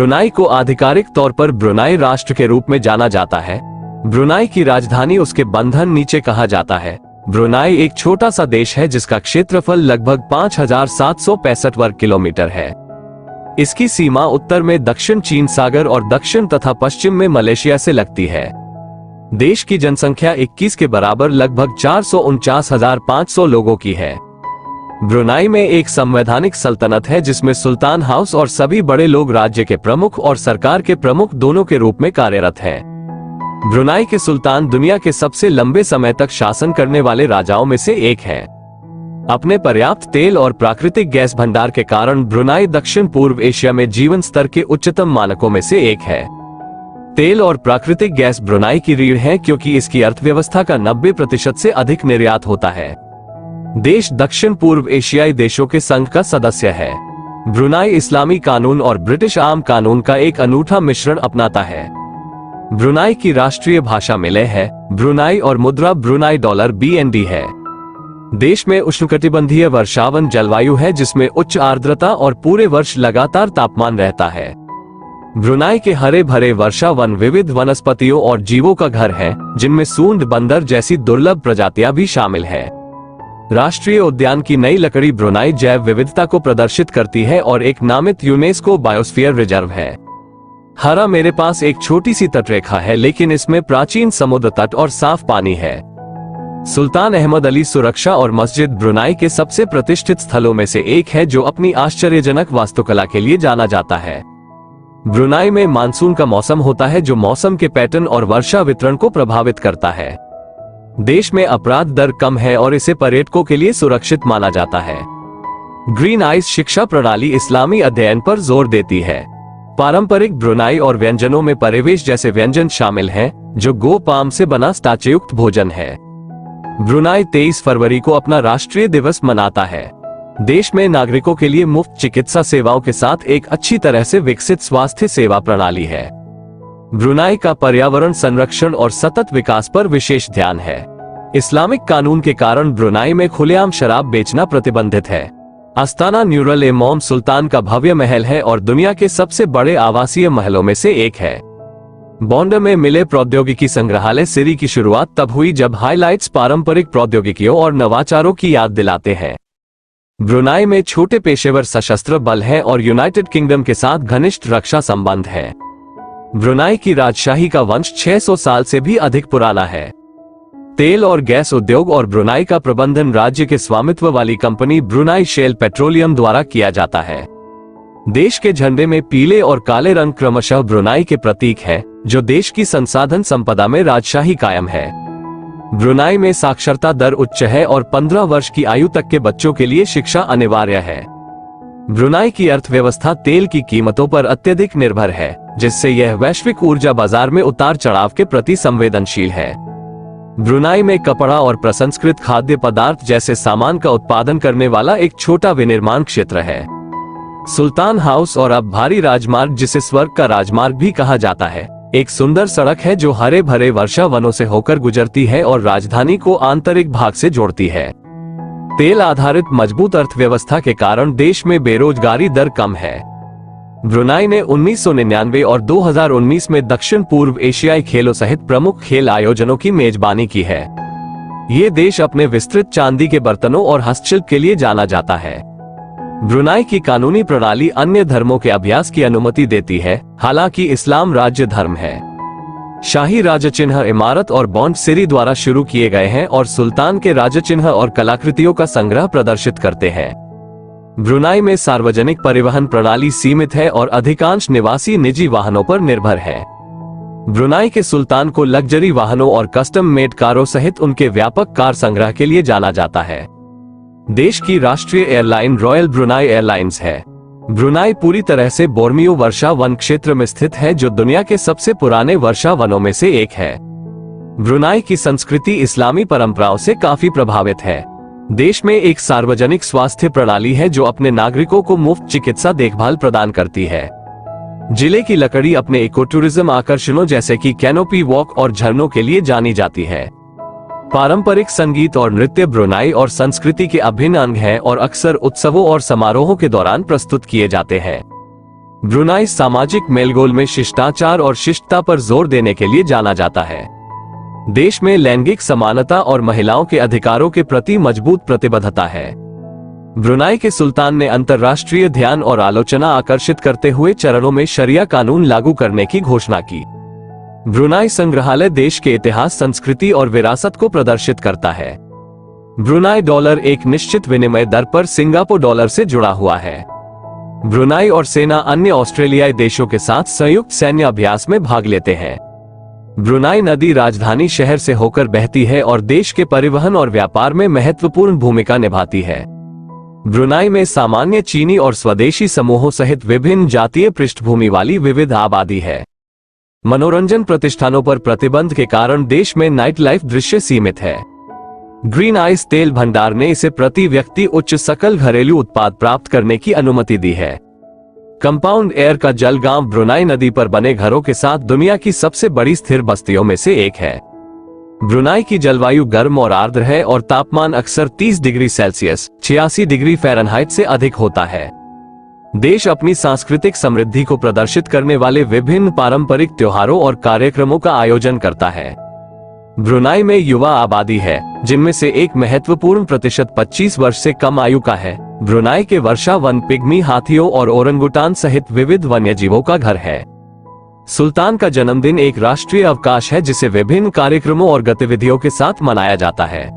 Brunei को आधिकारिक तौर पर ब्रुनाई राष्ट्र के रूप में जाना जाता है। ब्रुनाई की राजधानी उसके बंधन नीचे कहा जाता है। ब्रुनाई एक छोटा सा देश है जिसका क्षेत्रफल लगभग 5765 वर्ग किलोमीटर है। इसकी सीमा उत्तर में दक्षिण चीन सागर और दक्षिण तथा पश्चिम में मलेशिया से लगती है। देश की जनसंख्या 21 के बराबर लगभग 449,500 लोगों की है। ब्रुनाई में एक संवैधानिक सल्तनत है जिसमें सुल्तान हाउस और सभी बड़े लोग राज्य के प्रमुख और सरकार के प्रमुख दोनों के रूप में कार्यरत हैं। ब्रुनाई के सुल्तान दुनिया के सबसे लंबे समय तक शासन करने वाले राजाओं में से एक हैं। अपने पर्याप्त तेल और प्राकृतिक गैस भंडार के कारण ब्रुनाई दक्षिण पूर्व एशिया में जीवन स्तर के उच्चतम मानकों में से एक है। तेल और प्राकृतिक गैस ब्रुनाई की रीढ़ है क्योंकि इसकी अर्थव्यवस्था का 90% से अधिक निर्यात होता है। देश दक्षिण पूर्व एशियाई देशों के संघ का सदस्य है। ब्रुनाई इस्लामी कानून और ब्रिटिश आम कानून का एक अनूठा मिश्रण अपनाता है। ब्रुनाई की राष्ट्रीय भाषा मिले है। ब्रुनाई और मुद्रा ब्रुनाई डॉलर BND है। देश में उष्णकटिबंधीय वर्षावन जलवायु है जिसमें उच्च आर्द्रता और पूरे वर्ष लगातार तापमान रहता है। ब्रुनाई के हरे भरे वर्षा वन विविध वनस्पतियों और जीवों का घर है जिनमें सूंड बंदर जैसी दुर्लभ प्रजातियां भी शामिल है। राष्ट्रीय उद्यान की नई लकड़ी ब्रुनाई जैव विविधता को प्रदर्शित करती है और एक नामित यूनेस्को बायोस्फीयर रिजर्व है। हरा मेरे पास एक छोटी सी तटरेखा है लेकिन इसमें प्राचीन समुद्र तट और साफ पानी है। सुल्तान अहमद अली सुरक्षा और मस्जिद ब्रुनाई के सबसे प्रतिष्ठित स्थलों में से एक है जो अपनी आश्चर्यजनक वास्तुकला के लिए जाना जाता है। ब्रुनाई में मानसून का मौसम होता है जो मौसम के पैटर्न और वर्षा वितरण को प्रभावित करता है। देश में अपराध दर कम है और इसे पर्यटकों के लिए सुरक्षित माना जाता है। ग्रीन आइस शिक्षा प्रणाली इस्लामी अध्ययन पर जोर देती है। पारंपरिक ब्रुनाई और व्यंजनों में परिवेश जैसे व्यंजन शामिल हैं, जो गो पाम से बना स्टार्चयुक्त भोजन है। ब्रुनाई 23 फरवरी को अपना राष्ट्रीय दिवस मनाता है। देश में नागरिकों के लिए मुफ्त चिकित्सा सेवाओं के साथ एक अच्छी तरह से विकसित स्वास्थ्य सेवा प्रणाली है। ब्रुनाई का पर्यावरण संरक्षण और सतत विकास पर विशेष ध्यान है। इस्लामिक कानून के कारण ब्रुनाई में खुलेआम शराब बेचना प्रतिबंधित है। अस्ताना न्यूरल इमाम सुल्तान का भव्य महल है और दुनिया के सबसे बड़े आवासीय महलों में से एक है। बॉन्ड में मिले प्रौद्योगिकी संग्रहालय सीरी की शुरुआत तब हुई जब हाइलाइट्स पारंपरिक प्रौद्योगिकियों और नवाचारों की याद दिलाते हैं। ब्रुनाई में छोटे पेशेवर सशस्त्र बल हैं और यूनाइटेड किंगडम के साथ घनिष्ठ रक्षा संबंध है। ब्रुनाई की राजशाही का वंश 600 साल से भी अधिक पुराना है। तेल और गैस उद्योग और ब्रुनाई का प्रबंधन राज्य के स्वामित्व वाली कंपनी ब्रुनाई शेल पेट्रोलियम द्वारा किया जाता है। देश के झंडे में पीले और काले रंग क्रमशः ब्रुनाई के प्रतीक हैं, जो देश की संसाधन संपदा में राजशाही कायम है। ब्रुनाई में साक्षरता दर उच्च है और 15 वर्ष की आयु तक के बच्चों के लिए शिक्षा अनिवार्य है। ब्रुनाई की अर्थव्यवस्था तेल की कीमतों पर अत्यधिक निर्भर है, जिससे यह वैश्विक ऊर्जा बाजार में उतार चढ़ाव के प्रति संवेदनशील है। ब्रुनाई में कपड़ा और प्रसंस्कृत खाद्य पदार्थ जैसे सामान का उत्पादन करने वाला एक छोटा विनिर्माण क्षेत्र है। सुल्तान हाउस और अब भारी राजमार्ग, जिसे स्वर्ग का राजमार्ग भी कहा जाता है, एक सुंदर सड़क है जो हरे भरे वर्षा वनों से होकर गुजरती है और राजधानी को आंतरिक भाग से जोड़ती है। तेल आधारित मजबूत अर्थव्यवस्था के कारण देश में बेरोजगारी दर कम है। ब्रुनाई ने 1999 और 2019 में दक्षिण पूर्व एशियाई खेलों सहित प्रमुख खेल आयोजनों की मेजबानी की है। ये देश अपने विस्तृत चांदी के बर्तनों और हस्तशिल्प के लिए जाना जाता है। ब्रुनाई की कानूनी प्रणाली अन्य धर्मों के अभ्यास की अनुमति देती है, हालांकि इस्लाम राज्य धर्म है। शाही राजचिन्ह इमारत और बॉन्ड सीरी द्वारा शुरू किए गए हैं और सुल्तान के राजचिन्ह और कलाकृतियों का संग्रह प्रदर्शित करते हैं। ब्रुनाई में सार्वजनिक परिवहन प्रणाली सीमित है और अधिकांश निवासी निजी वाहनों पर निर्भर है। ब्रुनाई के सुल्तान को लग्जरी वाहनों और कस्टम मेड कारों सहित उनके व्यापक कार संग्रह के लिए जाना जाता है। देश की राष्ट्रीय एयरलाइन रॉयल ब्रुनाई एयरलाइंस है। ब्रुनाई पूरी तरह से बोर्नियो वर्षा वन क्षेत्र में स्थित है, जो दुनिया के सबसे पुराने वर्षा वनों में से एक है। ब्रुनाई की संस्कृति इस्लामी परंपराओं से काफी प्रभावित है। देश में एक सार्वजनिक स्वास्थ्य प्रणाली है जो अपने नागरिकों को मुफ्त चिकित्सा देखभाल प्रदान करती है। जिले की लकड़ी अपने इकोटूरिज्म आकर्षणों जैसे कि कैनोपी वॉक और झरनों के लिए जानी जाती है। पारंपरिक संगीत और नृत्य ब्रुनाई और संस्कृति के अभिन्न अंग हैं और अक्सर उत्सवों और समारोहों के दौरान प्रस्तुत किए जाते हैं। ब्रुनाई सामाजिक मेलजोल में शिष्टाचार और शिष्टता पर जोर देने के लिए जाना जाता है। देश में लैंगिक समानता और महिलाओं के अधिकारों के प्रति मजबूत प्रतिबद्धता है। ब्रुनाई के सुल्तान ने अंतर्राष्ट्रीय ध्यान और आलोचना आकर्षित करते हुए चरणों में शरिया कानून लागू करने की घोषणा की। ब्रुनाई संग्रहालय देश के इतिहास, संस्कृति और विरासत को प्रदर्शित करता है। ब्रुनाई डॉलर एक निश्चित विनिमय दर पर सिंगापुर डॉलर से जुड़ा हुआ है। ब्रुनाई और सेना अन्य ऑस्ट्रेलियाई देशों के साथ संयुक्त सैन्य अभ्यास में भाग लेते हैं। ब्रुनाई नदी राजधानी शहर से होकर बहती है और देश के परिवहन और व्यापार में महत्वपूर्ण भूमिका निभाती है। ब्रुनाई में सामान्य चीनी और स्वदेशी समूहों सहित विभिन्न जातीय पृष्ठभूमि वाली विविध आबादी है। मनोरंजन प्रतिष्ठानों पर प्रतिबंध के कारण देश में नाइट लाइफ दृश्य सीमित है। ग्रीन आइस तेल भंडार ने इसे प्रति व्यक्ति उच्च सकल घरेलू उत्पाद प्राप्त करने की अनुमति दी है। कंपाउंड एयर का जलगांव ब्रुनाई नदी पर बने घरों के साथ दुनिया की सबसे बड़ी स्थिर बस्तियों में से एक है। ब्रुनाई की जलवायु गर्म और आर्द्र है और तापमान अक्सर 30 डिग्री सेल्सियस 86 डिग्री फ़ारेनहाइट से अधिक होता है। देश अपनी सांस्कृतिक समृद्धि को प्रदर्शित करने वाले विभिन्न पारंपरिक त्योहारों और कार्यक्रमों का आयोजन करता है। ब्रुनाई में युवा आबादी है, जिनमें से एक महत्वपूर्ण प्रतिशत 25 वर्ष से कम आयु का है। ब्रुनाई के वर्षा वन पिग्मी हाथियों और ओरंगुटान सहित विविध वन्यजीवों का घर है। सुल्तान का जन्मदिन एक राष्ट्रीय अवकाश है, जिसे विभिन्न कार्यक्रमों और गतिविधियों के साथ मनाया जाता है।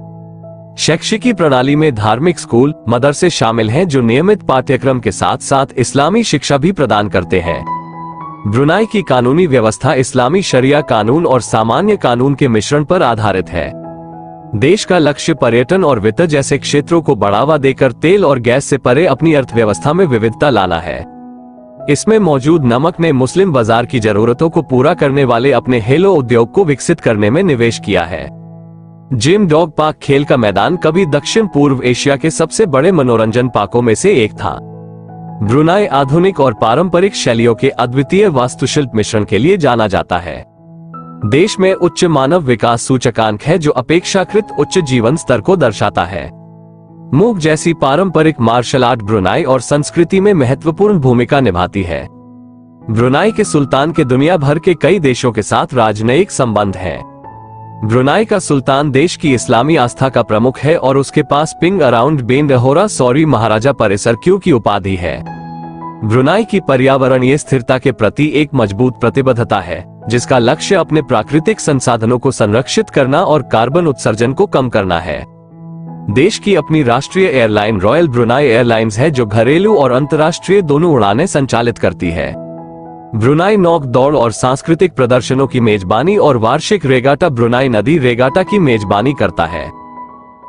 शैक्षिकी प्रणाली में धार्मिक स्कूल, मदरसे शामिल हैं, जो नियमित पाठ्यक्रम के साथ साथ इस्लामी शिक्षा भी प्रदान करते हैं। ब्रुनाई की कानूनी व्यवस्था इस्लामी शरिया कानून और सामान्य कानून के मिश्रण पर आधारित है। देश का लक्ष्य पर्यटन और वित्त जैसे क्षेत्रों को बढ़ावा देकर तेल और गैस से परे अपनी अर्थव्यवस्था में विविधता लाना है। इसमें मौजूद नमक ने मुस्लिम बाजार की जरूरतों को पूरा करने वाले अपने हेलो उद्योग को विकसित करने में निवेश किया है। जिम डॉग पार्क खेल का मैदान कभी दक्षिण पूर्व एशिया के सबसे बड़े मनोरंजन पार्कों में से एक था। ब्रुनाई आधुनिक और पारंपरिक शैलियों के अद्वितीय वास्तुशिल्प मिश्रण के लिए जाना जाता है। देश में उच्च मानव विकास सूचकांक है, जो अपेक्षाकृत उच्च जीवन स्तर को दर्शाता है। मूक जैसी पारंपरिक मार्शल आर्ट ब्रुनाई और संस्कृति में महत्वपूर्ण भूमिका निभाती है। ब्रुनाई के सुल्तान के दुनिया भर के कई देशों के साथ राजनयिक संबंध हैं। ब्रुनाई का सुल्तान देश की इस्लामी आस्था का प्रमुख है और उसके पास पिंग अराउंड बेन रहोरा सॉरी महाराजा परिसर क्यू की उपाधि है। ब्रुनाई की पर्यावरणीय स्थिरता के प्रति एक मजबूत प्रतिबद्धता है, जिसका लक्ष्य अपने प्राकृतिक संसाधनों को संरक्षित करना और कार्बन उत्सर्जन को कम करना है। देश की अपनी राष्ट्रीय एयरलाइन रॉयल ब्रुनाई एयरलाइंस है, जो घरेलू और अंतर्राष्ट्रीय दोनों उड़ानें संचालित करती है। ब्रुनाई नौक दौड़ और सांस्कृतिक प्रदर्शनों की मेजबानी और वार्षिक रेगाटा ब्रुनाई नदी रेगाटा की मेजबानी करता है।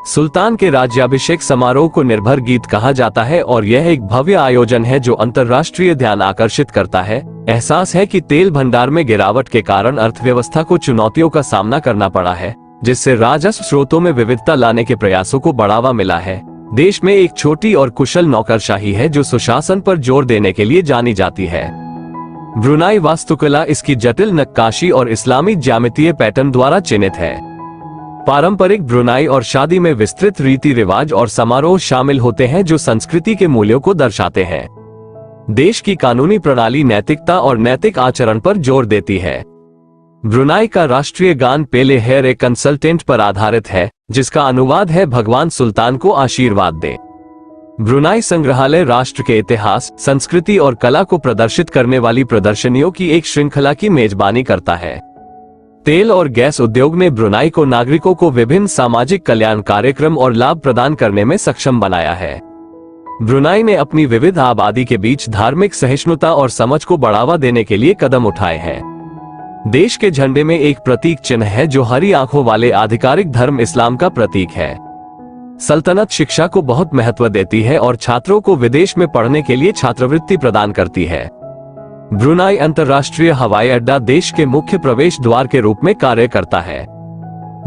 सुल्तान के राज्याभिषेक समारोह को निर्भर गीत कहा जाता है और यह एक भव्य आयोजन है जो अंतर्राष्ट्रीय ध्यान आकर्षित करता है। एहसास है कि तेल भंडार में गिरावट के कारण अर्थव्यवस्था को चुनौतियों का सामना करना पड़ा है, जिससे राजस्व स्रोतों में विविधता लाने के प्रयासों को बढ़ावा मिला है। देश में एक छोटी और कुशल नौकरशाही है जो सुशासन पर जोर देने के लिए जानी जाती है। ब्रुनाई वास्तुकला इसकी जटिल नक्काशी और इस्लामी ज्यामितीय पैटर्न द्वारा चिन्हित है। पारंपरिक ब्रुनाई और शादी में विस्तृत रीति रिवाज और समारोह शामिल होते हैं जो संस्कृति के मूल्यों को दर्शाते हैं। देश की कानूनी प्रणाली नैतिकता और नैतिक आचरण पर जोर देती है। ब्रुनाई का राष्ट्रीय गान पेले हेर ए कंसल्टेंट पर आधारित है, जिसका अनुवाद है भगवान सुल्तान को आशीर्वाद दे। ब्रुनाई संग्रहालय राष्ट्र के इतिहास, संस्कृति और कला को प्रदर्शित करने वाली प्रदर्शनियों की एक श्रृंखला की मेजबानी करता है। तेल और गैस उद्योग ने ब्रुनाई को नागरिकों को विभिन्न सामाजिक कल्याण कार्यक्रम और लाभ प्रदान करने में सक्षम बनाया है। ब्रुनाई ने अपनी विविध आबादी के बीच धार्मिक सहिष्णुता और समझ को बढ़ावा देने के लिए कदम उठाए हैं। देश के झंडे में एक प्रतीक चिन्ह है जो हरी आंखों वाले आधिकारिक धर्म इस्लाम का प्रतीक है। सल्तनत शिक्षा को बहुत महत्व देती है और छात्रों को विदेश में पढ़ने के लिए छात्रवृत्ति प्रदान करती है। ब्रुनाई अंतर्राष्ट्रीय हवाई अड्डा देश के मुख्य प्रवेश द्वार के रूप में कार्य करता है।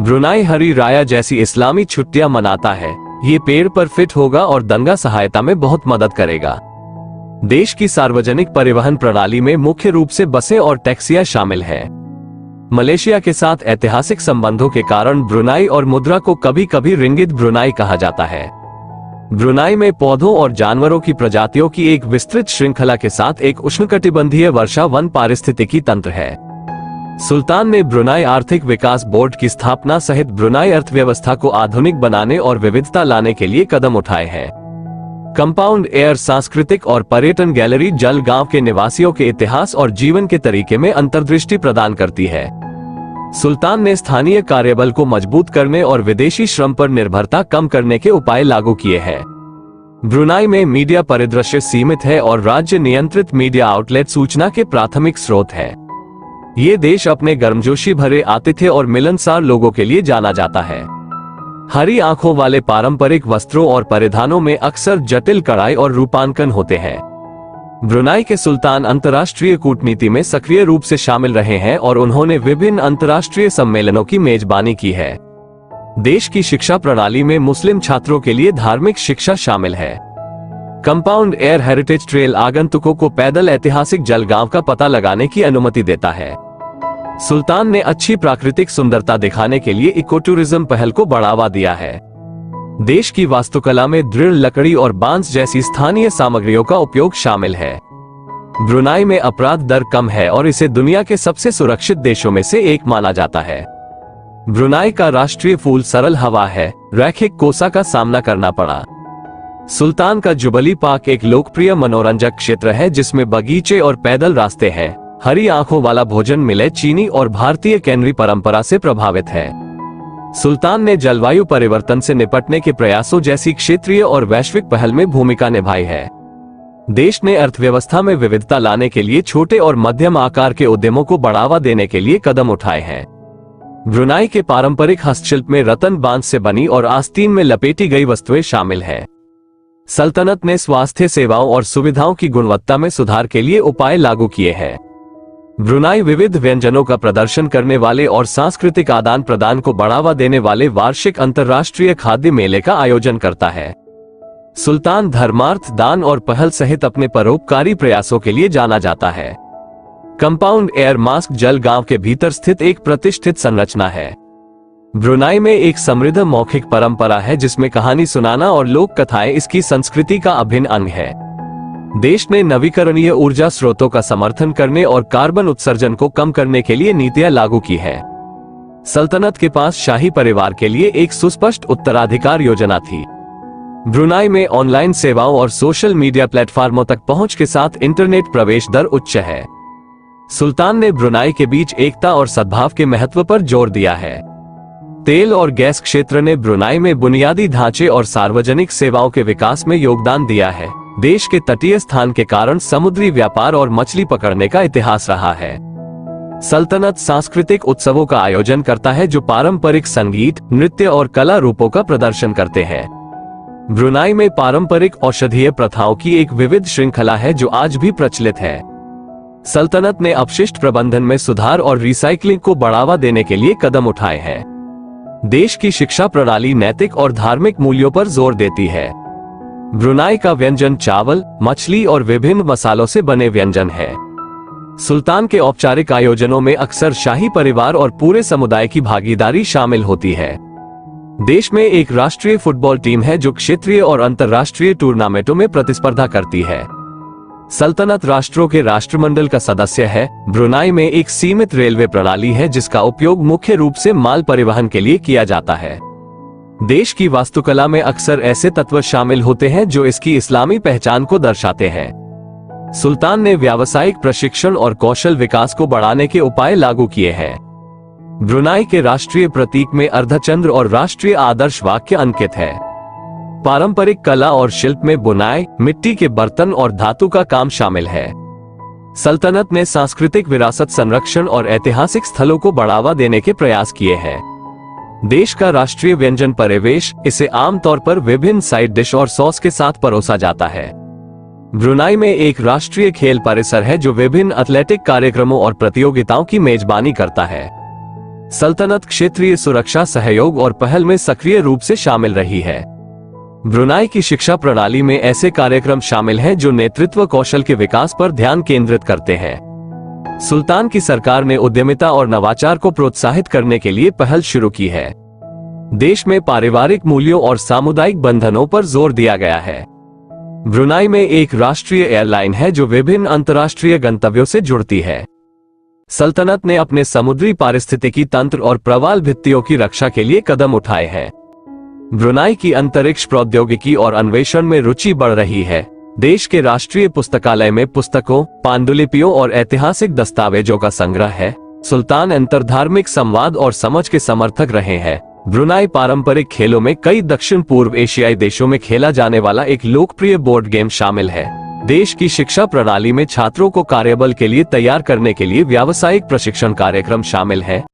ब्रुनाई हरी राया जैसी इस्लामी छुट्टियां मनाता है। ये पेड़ पर फिट होगा और दंगा सहायता में बहुत मदद करेगा। देश की सार्वजनिक परिवहन प्रणाली में मुख्य रूप से बसें और टैक्सियां शामिल हैं। मलेशिया के साथ ऐतिहासिक संबंधों के कारण ब्रुनाई और मुद्रा को कभी कभी रिंगित ब्रुनाई कहा जाता है। ब्रुनाई में पौधों और जानवरों की प्रजातियों की एक विस्तृत श्रृंखला के साथ एक उष्णकटिबंधीय वर्षा वन पारिस्थितिकी तंत्र है। सुल्तान ने ब्रुनाई आर्थिक विकास बोर्ड की स्थापना सहित ब्रुनाई अर्थव्यवस्था को आधुनिक बनाने और विविधता लाने के लिए कदम उठाए हैं। कंपाउंड एयर सांस्कृतिक और पर्यटन गैलरी जल गांव के निवासियों के इतिहास और जीवन के तरीके में अंतर्दृष्टि प्रदान करती है। सुल्तान ने स्थानीय कार्यबल को मजबूत करने और विदेशी श्रम पर निर्भरता कम करने के उपाय लागू किए हैं। ब्रुनाई में मीडिया परिदृश्य सीमित है और राज्य नियंत्रित मीडिया आउटलेट सूचना के प्राथमिक स्रोत है। ये देश अपने गर्मजोशी भरे आतिथ्य और मिलनसार लोगों के लिए जाना जाता है। हरी आंखों वाले पारंपरिक वस्त्रों और परिधानों में अक्सर जटिल कढ़ाई और रूपांकन होते हैं। ब्रुनाई के सुल्तान अंतर्राष्ट्रीय कूटनीति में सक्रिय रूप से शामिल रहे हैं और उन्होंने विभिन्न अंतर्राष्ट्रीय सम्मेलनों की मेजबानी की है। देश की शिक्षा प्रणाली में मुस्लिम छात्रों के लिए धार्मिक शिक्षा शामिल है। कंपाउंड एयर हेरिटेज ट्रेल आगंतुकों को पैदल ऐतिहासिक जलगांव का पता लगाने की अनुमति देता है। सुल्तान ने अच्छी प्राकृतिक सुंदरता दिखाने के लिए इको टूरिज्म पहल को बढ़ावा दिया है। देश की वास्तुकला में दृढ़ लकड़ी और बांस जैसी स्थानीय सामग्रियों का उपयोग शामिल है। ब्रुनाई में अपराध दर कम है और इसे दुनिया के सबसे सुरक्षित देशों में से एक माना जाता है। ब्रुनाई का राष्ट्रीय फूल सरल हवा है। रैखिक कोसा का सामना करना पड़ा। सुल्तान का जुबली पार्क एक लोकप्रिय मनोरंजक क्षेत्र है जिसमें बगीचे और पैदल रास्ते हैं। हरी आंखों वाला भोजन मिले चीनी और भारतीय कैनरी परंपरा से प्रभावित है। सुल्तान ने जलवायु परिवर्तन से निपटने के प्रयासों जैसी क्षेत्रीय और वैश्विक पहल में भूमिका निभाई है। देश ने अर्थव्यवस्था में विविधता लाने के लिए छोटे और मध्यम आकार के उद्यमों को बढ़ावा देने के लिए कदम उठाए हैं। ब्रुनाई के पारंपरिक हस्तशिल्प में रतन बांस से बनी और आस्तीन में लपेटी गई वस्तुएं शामिल हैं। सल्तनत ने स्वास्थ्य सेवाओं और सुविधाओं की गुणवत्ता में सुधार के लिए उपाय लागू किए हैं। ब्रुनाई विविध व्यंजनों का प्रदर्शन करने वाले और सांस्कृतिक आदान प्रदान को बढ़ावा देने वाले वार्षिक अंतर्राष्ट्रीय खाद्य मेले का आयोजन करता है। सुल्तान धर्मार्थ, दान और पहल सहित अपने परोपकारी प्रयासों के लिए जाना जाता है। कंपाउंड एयर मास्क जल गांव के भीतर स्थित एक प्रतिष्ठित संरचना है। ब्रुनाई में एक समृद्ध मौखिक परंपरा है जिसमें कहानी सुनाना और लोक कथाएं इसकी संस्कृति का अभिन्न अंग है। देश ने नवीकरणीय ऊर्जा स्रोतों का समर्थन करने और कार्बन उत्सर्जन को कम करने के लिए नीतियां लागू की है। सल्तनत के पास शाही परिवार के लिए एक सुस्पष्ट उत्तराधिकार योजना थी। ब्रुनाई में ऑनलाइन सेवाओं और सोशल मीडिया प्लेटफॉर्मों तक पहुंच के साथ इंटरनेट प्रवेश दर उच्च है। सुल्तान ने ब्रुनाई के बीच एकता और सद्भाव के महत्व पर जोर दिया है। तेल और गैस क्षेत्र ने ब्रुनाई में बुनियादी ढांचे और सार्वजनिक सेवाओं के विकास में योगदान दिया है। देश के तटीय स्थान के कारण समुद्री व्यापार और मछली पकड़ने का इतिहास रहा है। सल्तनत सांस्कृतिक उत्सवों का आयोजन करता है जो पारंपरिक संगीत, नृत्य और कला रूपों का प्रदर्शन करते हैं। ब्रुनाई में पारंपरिक औषधीय प्रथाओं की एक विविध श्रृंखला है जो आज भी प्रचलित है। सल्तनत ने अपशिष्ट प्रबंधन में सुधार और रिसाइकलिंग को बढ़ावा देने के लिए कदम उठाए हैं। देश की शिक्षा प्रणाली नैतिक और धार्मिक मूल्यों पर जोर देती है। ब्रुनाई का व्यंजन चावल, मछली और विभिन्न मसालों से बने व्यंजन है। सुल्तान के औपचारिक आयोजनों में अक्सर शाही परिवार और पूरे समुदाय की भागीदारी शामिल होती है। देश में एक राष्ट्रीय फुटबॉल टीम है जो क्षेत्रीय और अंतर्राष्ट्रीय टूर्नामेंटों में प्रतिस्पर्धा करती है। सल्तनत राष्ट्रों के राष्ट्रमंडल का सदस्य है। ब्रुनाई में एक सीमित रेलवे प्रणाली है जिसका उपयोग मुख्य रूप से माल परिवहन के लिए किया जाता है। देश की वास्तुकला में अक्सर ऐसे तत्व शामिल होते हैं जो इसकी इस्लामी पहचान को दर्शाते हैं। सुल्तान ने व्यावसायिक प्रशिक्षण और कौशल विकास को बढ़ाने के उपाय लागू किए हैं। ब्रुनाई के राष्ट्रीय प्रतीक में अर्धचंद्र और राष्ट्रीय आदर्श वाक्य अंकित है। पारंपरिक कला और शिल्प में बुनाई, मिट्टी के बर्तन और धातु का काम शामिल है। सल्तनत ने सांस्कृतिक विरासत संरक्षण और ऐतिहासिक स्थलों को बढ़ावा देने के प्रयास किए हैं। देश का राष्ट्रीय व्यंजन परिवेश, इसे आमतौर पर विभिन्न साइड डिश और सॉस के साथ परोसा जाता है। ब्रुनाई में एक राष्ट्रीय खेल परिसर है जो विभिन्न एथलेटिक कार्यक्रमों और प्रतियोगिताओं की मेजबानी करता है। सल्तनत क्षेत्रीय सुरक्षा सहयोग और पहल में सक्रिय रूप से शामिल रही है। ब्रुनाई की शिक्षा प्रणाली में ऐसे कार्यक्रम शामिल हैं जो नेतृत्व कौशल के विकास पर ध्यान केंद्रित करते हैं। सुल्तान की सरकार ने उद्यमिता और नवाचार को प्रोत्साहित करने के लिए पहल शुरू की है। देश में पारिवारिक मूल्यों और सामुदायिक बंधनों पर जोर दिया गया है। ब्रुनाई में एक राष्ट्रीय एयरलाइन है जो विभिन्न अंतर्राष्ट्रीय गंतव्यों से जुड़ती है। सल्तनत ने अपने समुद्री पारिस्थितिकी तंत्र और प्रवाल भित्तियों की रक्षा के लिए कदम उठाए हैं। ब्रुनाई की अंतरिक्ष प्रौद्योगिकी और अन्वेषण में रुचि बढ़ रही है। देश के राष्ट्रीय पुस्तकालय में पुस्तकों, पांडुलिपियों और ऐतिहासिक दस्तावेजों का संग्रह है। सुल्तान अंतर्धार्मिक संवाद और समझ के समर्थक रहे हैं। ब्रुनाई पारंपरिक खेलों में कई दक्षिण पूर्व एशियाई देशों में खेला जाने वाला एक लोकप्रिय बोर्ड गेम शामिल है। देश की शिक्षा प्रणाली में छात्रों को कार्यबल के लिए तैयार करने के लिए व्यावसायिक प्रशिक्षण कार्यक्रम शामिल है।